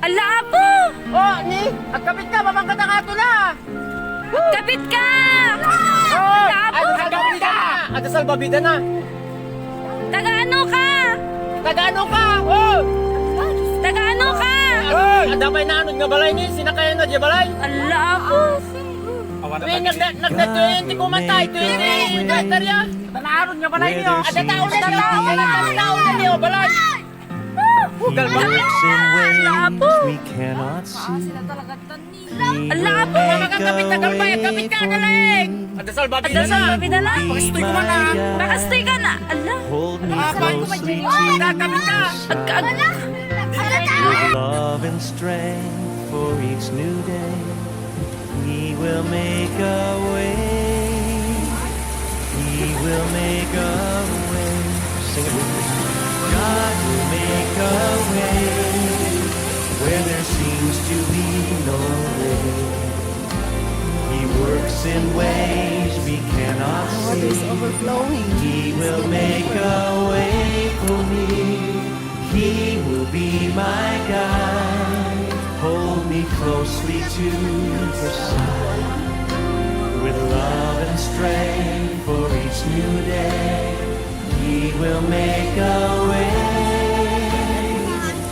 Ala po! Oh, ni, agkapit ka, mamangkat ang ato na. Kapit ka! Oh, Ala po! agkapit ka. Ada salbabida na. Taga-ano ka? Tagaano ka? Oh! Taga-ano ka? Oh! Adapay na anod nga balay ni, sinakayan na di balay. Ala po! Tuwing nagda-20 kumantay, 20 tarya. Tanaarod nga balay niyo. Ada tao na niyo, balay. Hugal ba? Ala po! We cannot see. Ala po! Magkakapit na galbay, kapit ka na lang. Ada salbabida Ada na. salbabida na. Pakistoy ko man na. Nakastoy ka na. Ala! Hold me Kapit closely ka, kapit ka. with love and strength for each new day. He will make a way. He will make a way. Sing it with me. God will make a way where there seems to be no way. He works in ways we cannot see. He will make a way for me. He will be my guide. Hold me closely to His side. With love and strength for each new day, He will make a way.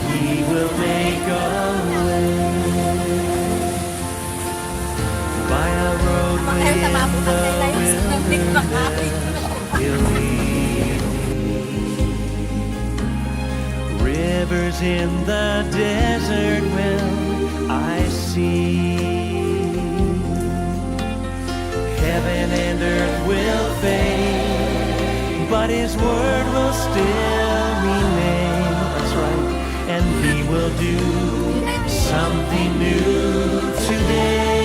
He will make a way. By a roadway in the wilderness, He'll lead me. Rivers in the desert will I see. Heaven and earth will fade, but His word will still remain. That's right. And He will do something new today.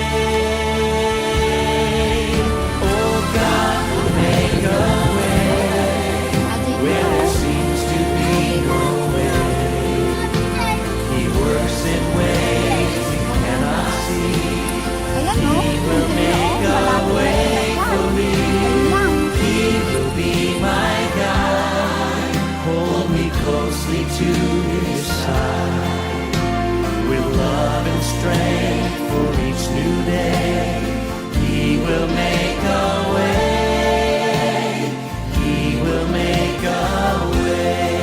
Oh, God will make a way where there seems to be no way. He works in ways we cannot see. He will make a way for me. He will be my guide. Hold me closely to His side. With love and strength for each new day, He will make a way. He will make a way.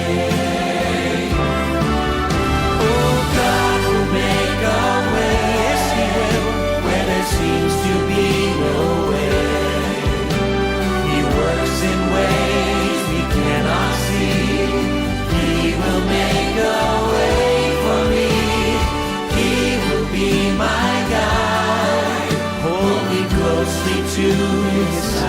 Oh, God will make a way. Yes, He will, where there seems to be no way. He works in ways we cannot see. He will make a way for me. He will be my guide. Hold me closely to His side.